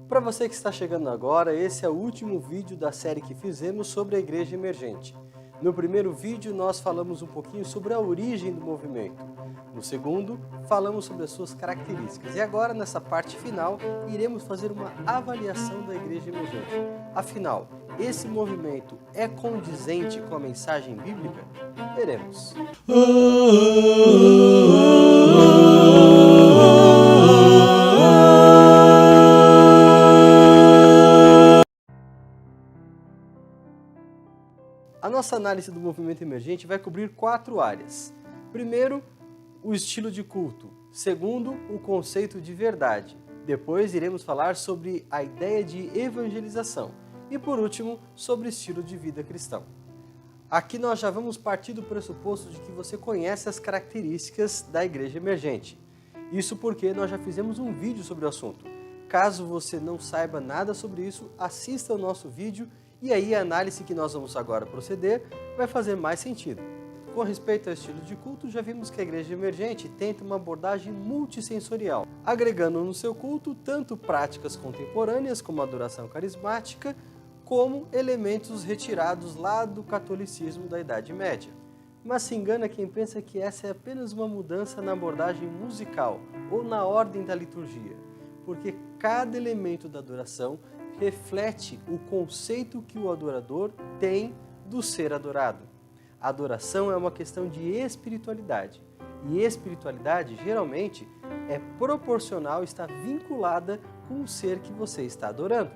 Para você que está chegando agora, esse é o último vídeo da série que fizemos sobre a Igreja Emergente. No primeiro vídeo, nós falamos um pouquinho sobre a origem do movimento. No segundo, falamos sobre as suas características. E agora, nessa parte final, iremos fazer uma avaliação da Igreja Emergente. Afinal, esse movimento é condizente com a mensagem bíblica? Veremos. A nossa análise do movimento emergente vai cobrir 4 áreas. Primeiro, o estilo de culto. Segundo, o conceito de verdade. Depois, iremos falar sobre a ideia de evangelização. E por último, sobre o estilo de vida cristão. Aqui nós já vamos partir do pressuposto de que você conhece as características da Igreja Emergente. Isso porque nós já fizemos um vídeo sobre o assunto. Caso você não saiba nada sobre isso, assista ao nosso vídeo e aí a análise que nós vamos agora proceder vai fazer mais sentido. Com respeito ao estilo de culto, já vimos que a Igreja Emergente tenta uma abordagem multissensorial, agregando no seu culto tanto práticas contemporâneas como a adoração carismática, como elementos retirados lá do catolicismo da Idade Média. Mas se engana quem pensa que essa é apenas uma mudança na abordagem musical ou na ordem da liturgia, porque cada elemento da adoração reflete o conceito que o adorador tem do ser adorado. A adoração é uma questão de espiritualidade, e espiritualidade geralmente é proporcional, está vinculada com o ser que você está adorando.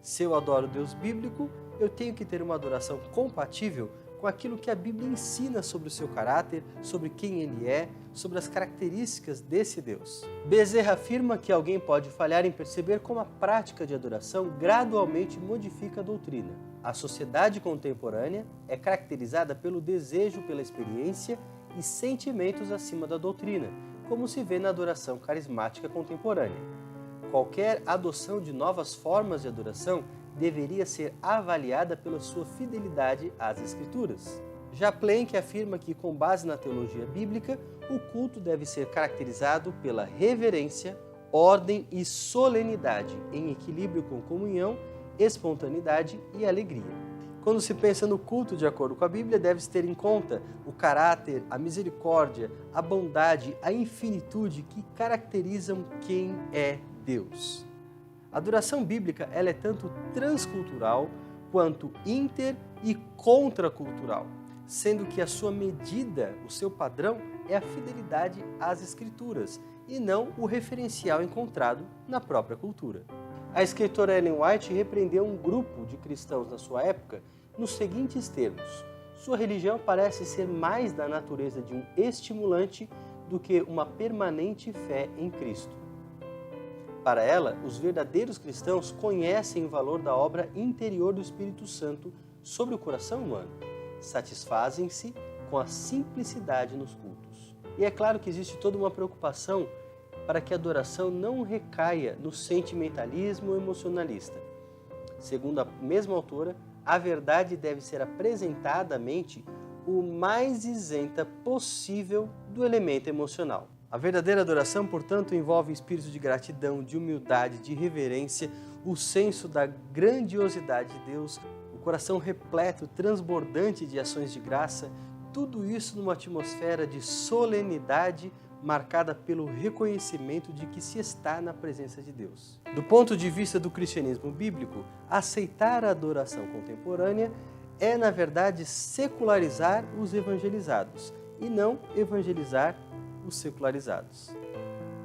Se eu adoro o Deus bíblico, eu tenho que ter uma adoração compatível com aquilo que a Bíblia ensina sobre o seu caráter, sobre quem ele é, sobre as características desse Deus. Bezerra afirma que alguém pode falhar em perceber como a prática de adoração gradualmente modifica a doutrina. A sociedade contemporânea é caracterizada pelo desejo pela experiência e sentimentos acima da doutrina, como se vê na adoração carismática contemporânea. Qualquer adoção de novas formas de adoração deveria ser avaliada pela sua fidelidade às Escrituras. Já Planck afirma que, com base na teologia bíblica, o culto deve ser caracterizado pela reverência, ordem e solenidade, em equilíbrio com comunhão, espontaneidade e alegria. Quando se pensa no culto de acordo com a Bíblia, deve-se ter em conta o caráter, a misericórdia, a bondade, a infinitude que caracterizam quem é Deus. A adoração bíblica ela é tanto transcultural quanto inter- e contracultural, sendo que a sua medida, o seu padrão, é a fidelidade às Escrituras e não o referencial encontrado na própria cultura. A escritora Ellen White repreendeu um grupo de cristãos na sua época nos seguintes termos: sua religião parece ser mais da natureza de um estimulante do que uma permanente fé em Cristo. Para ela, os verdadeiros cristãos conhecem o valor da obra interior do Espírito Santo sobre o coração humano. Satisfazem-se com a simplicidade nos cultos. E é claro que existe toda uma preocupação para que a adoração não recaia no sentimentalismo emocionalista. Segundo a mesma autora, a verdade deve ser apresentada à mente o mais isenta possível do elemento emocional. A verdadeira adoração, portanto, envolve espírito de gratidão, de humildade, de reverência, o senso da grandiosidade de Deus, o coração repleto, transbordante de ações de graça, tudo isso numa atmosfera de solenidade marcada pelo reconhecimento de que se está na presença de Deus. Do ponto de vista do cristianismo bíblico, aceitar a adoração contemporânea é, na verdade, secularizar os evangelizados e não evangelizar os secularizados.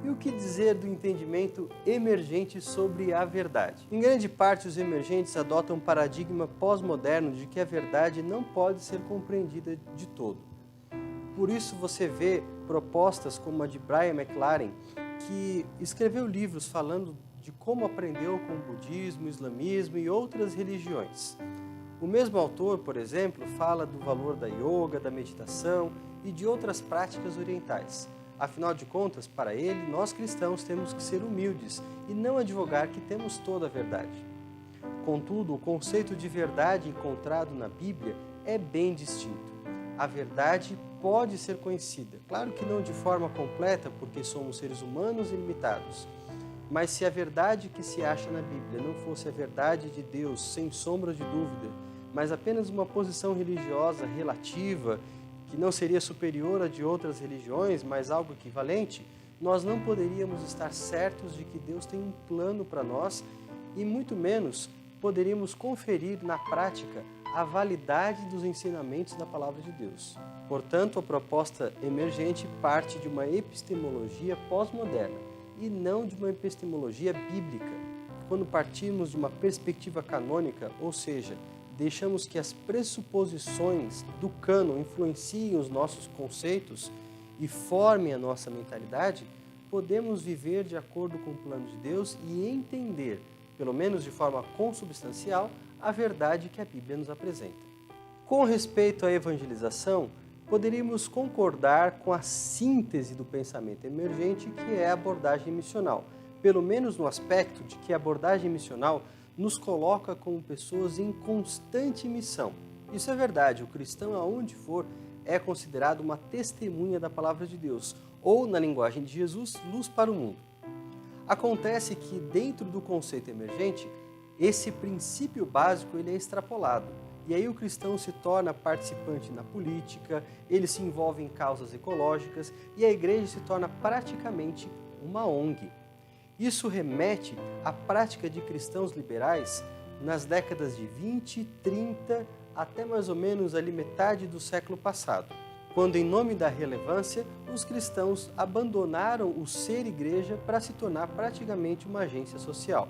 E o que dizer do entendimento emergente sobre a verdade? Em grande parte, os emergentes adotam um paradigma pós-moderno de que a verdade não pode ser compreendida de todo. Por isso você vê propostas como a de Brian McLaren, que escreveu livros falando de como aprendeu com o budismo, o islamismo e outras religiões. O mesmo autor, por exemplo, fala do valor da yoga, da meditação e de outras práticas orientais. Afinal de contas, para ele, nós cristãos temos que ser humildes e não advogar que temos toda a verdade. Contudo, o conceito de verdade encontrado na Bíblia é bem distinto. A verdade pode ser conhecida, claro que não de forma completa, porque somos seres humanos e limitados, Mas se a verdade que se acha na Bíblia não fosse a verdade de Deus, sem sombra de dúvida, mas apenas uma posição religiosa relativa, que não seria superior a de outras religiões, mas algo equivalente, nós não poderíamos estar certos de que Deus tem um plano para nós e muito menos poderíamos conferir na prática a validade dos ensinamentos da Palavra de Deus. Portanto, a proposta emergente parte de uma epistemologia pós-moderna e não de uma epistemologia bíblica. Quando partimos de uma perspectiva canônica, ou seja, deixamos que as pressuposições do cânon influenciem os nossos conceitos e formem a nossa mentalidade, podemos viver de acordo com o plano de Deus e entender, pelo menos de forma consubstancial, a verdade que a Bíblia nos apresenta. Com respeito à evangelização, poderíamos concordar com a síntese do pensamento emergente, que é a abordagem missional, pelo menos no aspecto de que a abordagem missional nos coloca como pessoas em constante missão. Isso é verdade, o cristão, aonde for, é considerado uma testemunha da palavra de Deus, ou, na linguagem de Jesus, luz para o mundo. Acontece que, dentro do conceito emergente, esse princípio básico ele é extrapolado. E aí o cristão se torna participante na política, ele se envolve em causas ecológicas e a igreja se torna praticamente uma ONG. Isso remete à prática de cristãos liberais nas décadas de 20, 30, até mais ou menos ali metade do século passado, quando, em nome da relevância, os cristãos abandonaram o ser igreja para se tornar praticamente uma agência social.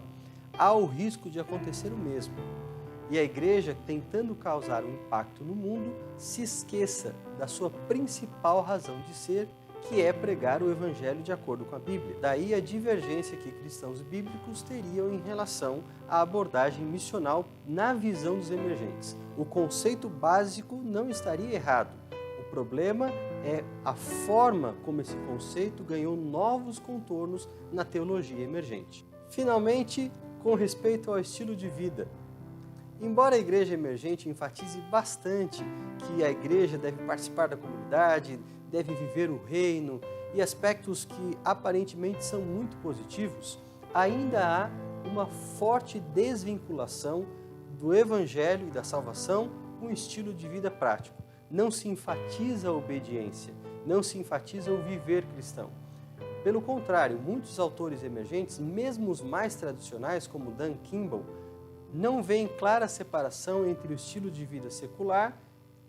Há o risco de acontecer o mesmo. E a igreja, tentando causar um impacto no mundo, se esqueça da sua principal razão de ser, que é pregar o evangelho de acordo com a Bíblia. Daí a divergência que cristãos bíblicos teriam em relação à abordagem missional na visão dos emergentes. O conceito básico não estaria errado. O problema é a forma como esse conceito ganhou novos contornos na teologia emergente. Finalmente, com respeito ao estilo de vida. Embora a igreja emergente enfatize bastante que a igreja deve participar da comunidade, deve viver o reino e aspectos que aparentemente são muito positivos, ainda há uma forte desvinculação do evangelho e da salvação com o estilo de vida prático. Não se enfatiza a obediência, não se enfatiza o viver cristão. Pelo contrário, muitos autores emergentes, mesmo os mais tradicionais, como Dan Kimball, não veem clara separação entre o estilo de vida secular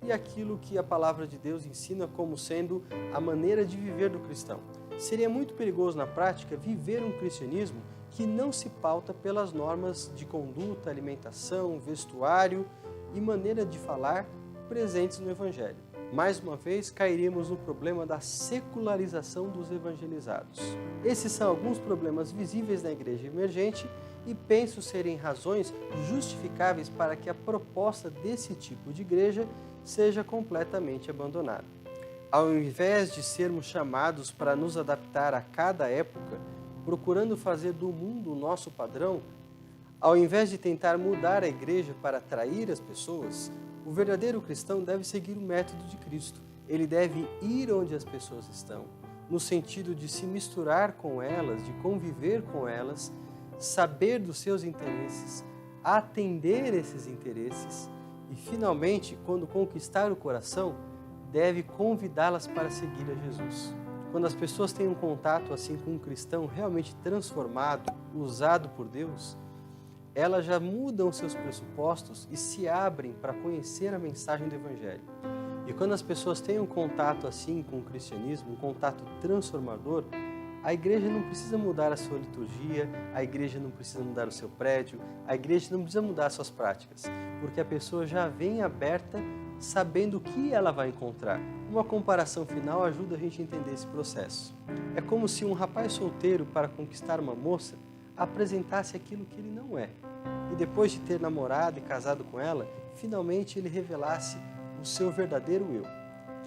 e aquilo que a palavra de Deus ensina como sendo a maneira de viver do cristão. Seria muito perigoso na prática viver um cristianismo que não se pauta pelas normas de conduta, alimentação, vestuário e maneira de falar presentes no Evangelho. Mais uma vez, cairíamos no problema da secularização dos evangelizados. Esses são alguns problemas visíveis na igreja emergente e penso serem razões justificáveis para que a proposta desse tipo de igreja seja completamente abandonada. Ao invés de sermos chamados para nos adaptar a cada época, procurando fazer do mundo o nosso padrão, ao invés de tentar mudar a igreja para atrair as pessoas, o verdadeiro cristão deve seguir o método de Cristo. Ele deve ir onde as pessoas estão, no sentido de se misturar com elas, de conviver com elas, saber dos seus interesses, atender esses interesses e, finalmente, quando conquistar o coração, deve convidá-las para seguir a Jesus. Quando as pessoas têm um contato assim com um cristão realmente transformado, usado por Deus, elas já mudam seus pressupostos e se abrem para conhecer a mensagem do Evangelho. E quando as pessoas têm um contato assim com o cristianismo, um contato transformador, a igreja não precisa mudar a sua liturgia, a igreja não precisa mudar o seu prédio, a igreja não precisa mudar as suas práticas, porque a pessoa já vem aberta sabendo o que ela vai encontrar. Uma comparação final ajuda a gente a entender esse processo. É como se um rapaz solteiro, para conquistar uma moça, apresentasse aquilo que ele não é. E depois de ter namorado e casado com ela, finalmente ele revelasse o seu verdadeiro eu.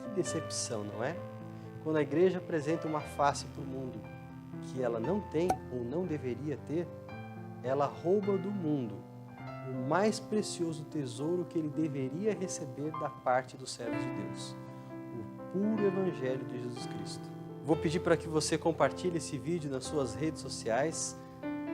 Que decepção, não é? Quando a igreja apresenta uma face para o mundo que ela não tem ou não deveria ter, ela rouba do mundo o mais precioso tesouro que ele deveria receber da parte do servo de Deus, o puro Evangelho de Jesus Cristo. Vou pedir para que você compartilhe esse vídeo nas suas redes sociais,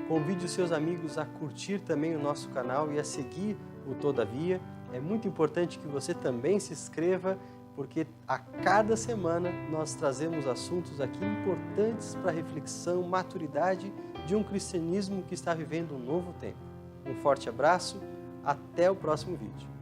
Convide os seus amigos a curtir também o nosso canal e a seguir o Todavia. É muito importante que você também se inscreva, porque a cada semana nós trazemos assuntos aqui importantes para a reflexão, maturidade de um cristianismo que está vivendo um novo tempo. Um forte abraço, até o próximo vídeo.